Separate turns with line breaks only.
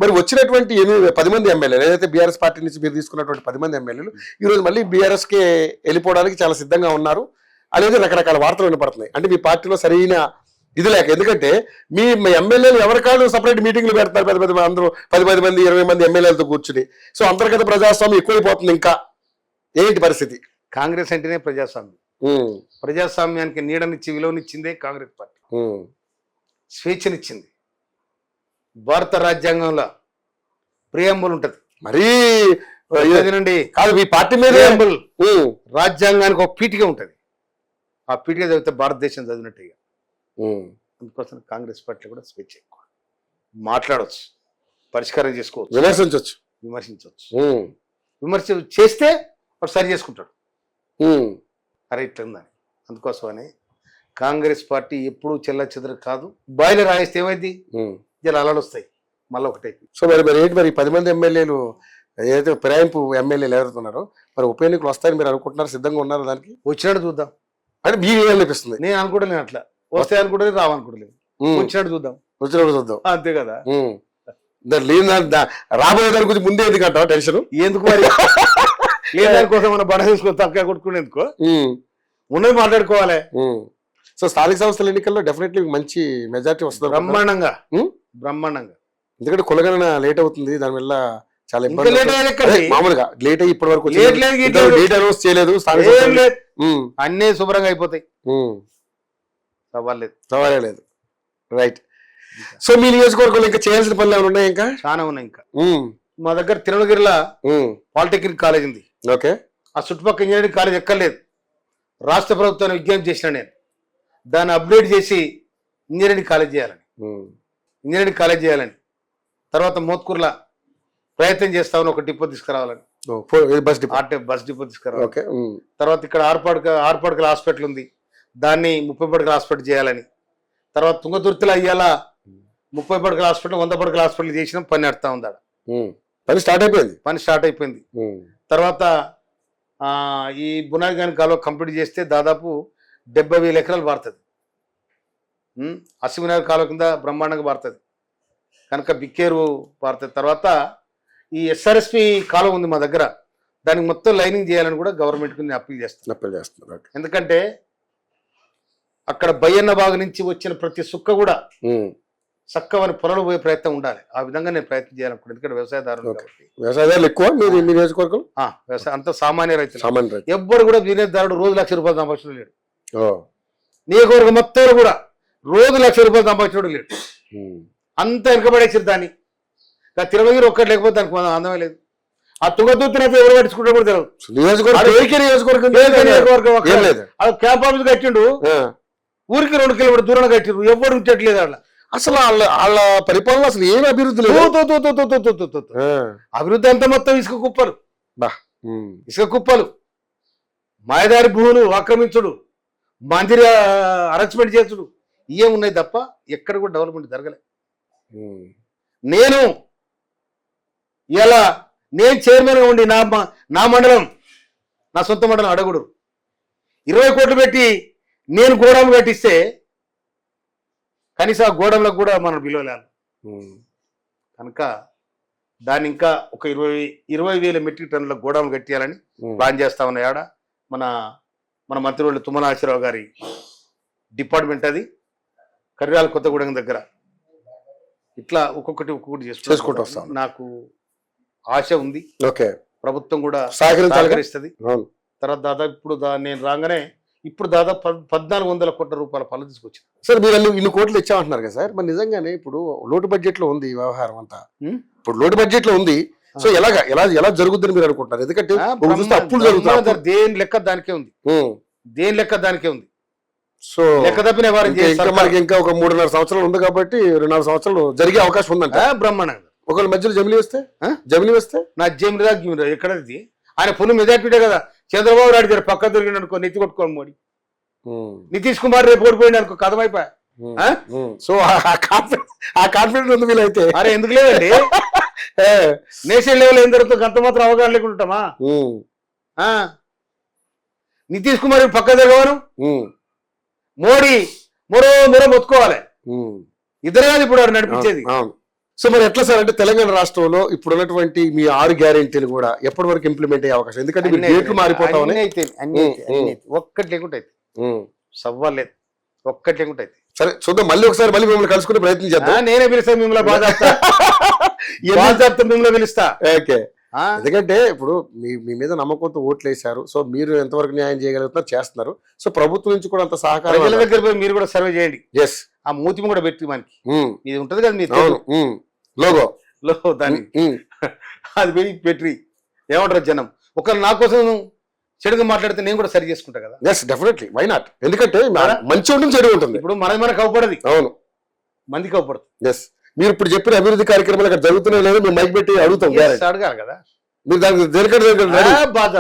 మరి వచ్చినటువంటి 10 మంది ఎమ్మెల్యేలు ఏదైతే బీఆర్ఎస్ పార్టీ నుంచి మీరు తీసుకున్నటువంటి 10 మంది ఎమ్మెల్యేలు ఈ రోజు మళ్ళీ బీఆర్ఎస్ కి వెళ్ళిపోవడానికి చాలా సిద్ధంగా ఉన్నారు అనేది రకరకాల వార్తలు వినపడుతున్నాయి. అంటే మీ పార్టీలో సరైన ఇది లేక, ఎందుకంటే మీ ఎమ్మెల్యేలు ఎవరికాళ్ళు సపరేట్ మీటింగ్లు పెడతారు, పెద్ద పెద్ద అందరూ 10 మంది 20 మంది ఎమ్మెల్యేలతో కూర్చుని. సో అంతర్గత ప్రజాస్వామ్యం ఎక్కువైపోతుంది. ఇంకా ఏంటి పరిస్థితి?
కాంగ్రెస్ అంటేనే ప్రజాస్వామ్యం. ప్రజాస్వామ్యానికి నీడనిచ్చి విలువనిచ్చిందే కాంగ్రెస్ పార్టీ. స్వేచ్ఛనిచ్చింది. భారత రాజ్యాంగంలో ప్రియాంబుల్ ఉంటది.
మరీ
నుండి
కాదు మీ పార్టీ మీద
ప్రియాంబుల్ రాజ్యాంగానికి ఒక పీఠిక ఉంటది. ఆ పీఠిక చదివితే భారతదేశం చదివినట్టుగా. అందుకోసం కాంగ్రెస్ పార్టీలో కూడా స్వేచ్ఛ ఎక్కువ. మాట్లాడవచ్చు, పరిష్కారం చేసుకోవచ్చు, విమర్శించవచ్చు. విమర్శ చేస్తే వాడు సరి చేసుకుంటాడు. అరే ఇట్లుందని. అందుకోసమని కాంగ్రెస్ పార్టీ ఎప్పుడూ చెల్లచెదరు కాదు. బాయిలర్ రాయిస్తే ఏమైంది, జలాలు వస్తాయి మళ్ళీ ఒకటే.
సో మరి ఏంటి మరి 10 మంది ఎమ్మెల్యేలు ఏదైతే ఫిరాయింపు ఎమ్మెల్యేలు ఎవరుతున్నారో మరి ఉప ఎన్నికలు వస్తాయని మీరు అనుకుంటున్నారు? సిద్ధంగా ఉన్నారు దానికి?
వచ్చినట్టు చూద్దాం
అంటే మీరు ఏమనిపిస్తుంది?
నేను అనుకోవట్లేదు, అట్లా వస్తాయి అనుకోవట్లేదు, రావనుకోవట్లేదు. వచ్చినట్టు చూద్దాం,
వచ్చినప్పుడు చూద్దాం.
అంతే కదా.
రాబోయే దాని గురించి ముందే ఎందుకంట టెన్షన్
ఎందుకు మరి? లేదాని కోసం మనం బడ తీసుకో తక్కువ కొట్టుకునేందుకో ఉన్నది మాట్లాడుకోవాలి.
సో స్థానిక సంస్థల ఎన్నికల్లో డెఫినెట్లీ మంచి మెజార్టీ వస్తుంది.
బ్రహ్మాండంగా.
ఎందుకంటే కులగణన లేట్ అవుతుంది, దానివల్ల చాలా ఇబ్బంది. మామూలుగా లేట్ అయ్యి ఇప్పటి వరకు డేట్ అనౌన్స్ చేయలేదు.
అన్నీ శుభ్రంగా అయిపోతాయి.
సవాలే లేదు. రైట్. సో మీ నియోజకవర్గంలో ఇంకా చేయాల్సిన పనులు ఏమైనా ఉన్నాయి? ఇంకా
చాలా ఉన్నాయి. ఇంకా మా దగ్గర తిరుమలగిరిలో పాలిటెక్నిక్ కాలేజ్ ఉంది.
ఓకే.
ఆ చుట్టుపక్కల ఇంజనీరింగ్ కాలేజ్ ఎక్కర్లేదు. రాష్ట్ర ప్రభుత్వాన్ని విజ్ఞప్తి చేసిన నేను దాన్ని అప్డేట్ చేసి ఇంజనీరింగ్ కాలేజ్ చేయాలని తర్వాత మోత్కూర్ల ప్రయత్నం చేస్తామని ఒక డిపో తీసుకురావాలని, బస్ డిపో తీసుకురావాలి. తర్వాత ఇక్కడ ఆర్పాడుకల హాస్పిటల్ ఉంది, దాన్ని 30 పడకల హాస్పిటల్ చేయాలని. తర్వాత తుంగతుర్తిలో అయ్యాలా 30 పడకల హాస్పిటల్ 100 పడకల హాస్పిటల్ చేసిన పని నడుతా ఉంది.
పని
స్టార్ట్ అయిపోయింది. తర్వాత ఈ బునాది గాని కాలువ కంప్లీట్ చేస్తే దాదాపు 70,000 ఎకరాలు పారుతుంది. అశ్వినాథ్ కాలువ కింద బ్రహ్మాండంగా పారుతుంది కనుక బిక్కేరు పారుతుంది. తర్వాత ఈ ఎస్ఆర్ఎస్పి కాలువ ఉంది మా దగ్గర, దానికి మొత్తం లైనింగ్ చేయాలని కూడా గవర్నమెంట్కి నేను అప్పీల్ చేస్తాను. ఎందుకంటే అక్కడ బయ్యన్న బాగు నుంచి వచ్చిన ప్రతి సుక్క కూడా చక్కవని పొలాలు పోయే ప్రయత్నం ఉండాలి. ఆ విధంగా నేను ప్రయత్నం చేయాలనుకుంటున్నాను. ఎందుకంటే
వ్యవసాయదారులు ఎక్కువ నియోజకవర్గం,
వ్యవసాయం అంతా సామాన్య రైతులు. ఎవ్వరు కూడా వినియోగదారుడు రోజు ₹1,00,000 సంపాదించడం లేడు. నియోజకవర్గం మొత్తం కూడా రోజు ₹1,00,000 సంపాదించడం లేడు. అంతా వెనకబడేసారు దాన్ని. తిరుమలగిరి ఒక్కటి లేకపోతే దానికి అందమే లేదు. ఆ తుంగతుర్తినైతే ఎవరు పట్టించుకుంటారు కూడా తెలియదు. క్యాంప్ ఆఫీస్ కట్టిండు, ఊరికి 2 కిలోమీటర్ దూరంగా కట్టిండ్రు, ఎవరు ఉంచట్లేదు.
అసలు వాళ్ళ పరిపాలన అసలు ఏమి అభివృద్ధి లేదు.
అభివృద్ధి అంతా మొత్తం ఇసుక కుప్పలు, మాయదారి భూములు ఆక్రమించుడు, మందిర అరేంజ్మెంట్ చేసుడు, ఇవే ఉన్నాయి తప్ప ఎక్కడ కూడా డెవలప్మెంట్ జరగలే. నేను చైర్మన్గా ఉండి నా మండలం, నా సొంత మండలం అడగుడు 20 కోట్లు పెట్టి నేను గోడౌన్ కట్టిస్తే కనీసం ఆ గోడౌన్లకు కూడా మనం విలువలేదు. కనుక దాన్ని ఇంకా ఒక 20,000 మెట్రిక్ టన్నుల గోడౌన్ కట్టియాలని ప్లాన్ చేస్తా ఉన్నాయాడ. మన మంత్రివర్యులు తుమ్మల నాగేశ్వరరావు గారి డిపార్ట్మెంట్ అది, కర్యాల కొత్తగూడెం దగ్గర. ఇట్లా ఒక్కొక్కటి చేసుకుంటూ వస్తాం. నాకు ఆశ ఉంది.
ఓకే.
ప్రభుత్వం కూడా సహకరిస్తుంది. తర్వాత దాదాపు ఇప్పుడు నేను రాగానే ఇప్పుడు దాదాపు 1,400 కోట్ల రూపాయల పనులు తీసుకొచ్చింది.
సార్ మీరు ఇన్ని కోట్లు ఇచ్చామంటున్నారు కదా సార్, మరి నిజంగానే ఇప్పుడు లోటు బడ్జెట్ లో ఉంది ఈ వ్యవహారం అంతా. ఇప్పుడు లోటు బడ్జెట్ లో ఉంది. సో ఎలా జరుగుతుందని మీరు అనుకుంటున్నారు? ఎందుకంటే అప్పులు జరుగుతాయి,
దేని లెక్క దానికే ఉంది.
సో
లెక్క తప్పిన
మనకి ఇంకా ఒక 3.5 సంవత్సరాలు ఉంది కాబట్టి 2-4 సంవత్సరాలు జరిగే అవకాశం ఉందంట.
బ్రహ్మాండంగా.
ఒకవేళ మధ్యలో జమిలీ వస్తే
నా జమిలీ ఎక్కడది? ఆయన ఫుల్ మెజార్టీటే కదా. చంద్రబాబు నాయుడు గారు పక్క దొరికింది అనుకో, నెత్తి కొట్టుకోండి మోడీ. నితీష్ కుమార్ రేపు ఓడిపోయింది అనుకో, కథమైపోయా.
సో ఆ కాన్ఫిడెన్స్ ఉంది వీలైతే.
అరే ఎందుకు లేదండి, నేషనల్ లెవెల్ ఏం జరుగుతుంది అంత మాత్రం అవగాహన లేకుంటామా? నితీష్ కుమార్ పక్క జరగవను, మోడీ మొత్తుకోవాలి. ఇద్దరు కాదు ఇప్పుడు నడిపించేది.
సో మరి ఎట్లా సార్ అంటే తెలంగాణ రాష్ట్రంలో ఇప్పుడు ఉన్నటువంటి మీ 6 గ్యారెంటీలు కూడా ఎప్పటి వరకు ఇంప్లిమెంట్ అయ్యే అవకాశం, ఎందుకంటే మీరు డేట్లు మారిపోతా
అన్ని
ఉన్నాయి.
అయితే ఒక్కటి లేకుండా అయితే సవ్వలేదు, ఒక్కటి లేకుండా అయితే.
సరే చూద్దాం, మళ్ళీ ఒకసారి మళ్ళీ మిమ్మల్ని కలుసుకునే ప్రయత్నం చేద్దాం.
నేనే పిలుస్తా మిమ్మల్ని, బాధ మిమ్మల్ని పిలుస్తా.
ఓకే, ఎందుకంటే ఇప్పుడు మీ మీద నమ్మకంతో ఓట్లు వేశారు. సో మీరు ఎంతవరకు న్యాయం చేయగలుగుతున్నారు, చేస్తున్నారు. సో ప్రభుత్వం నుంచి కూడా అంత సహకారం.
ప్రజల దగ్గర పోయి మీరు కూడా సర్వే చేయండి.
ఎస్,
ఆ మూతి కూడా పెట్టి మనకి ఇది ఉంటది కదా మీ
లోగో
దాన్ని అది పోయి పెట్టి ఏమంటారు జనం. ఒకరు నా కోసం చెడుగా మాట్లాడితే నేను కూడా సరి చేసుకుంటా కదా.
Yes, definitely, why not? ఎందుకంటే మంచి ఉంటుంది, చెడు ఉంటుంది.
ఇప్పుడు మనకి అవ్వబడది,
అవును,
మందికి అవ్వబడదు.
ఎస్, మీరు ఇప్పుడు చెప్పిన అభివృద్ధి కార్యక్రమాలు అక్కడ జరుగుతున్నాయి లేదు, మేము మైక్ పెట్టి అడుగుతాం.
అడగాలి కదా
మీరు దానికి దేనికంటే
బాధ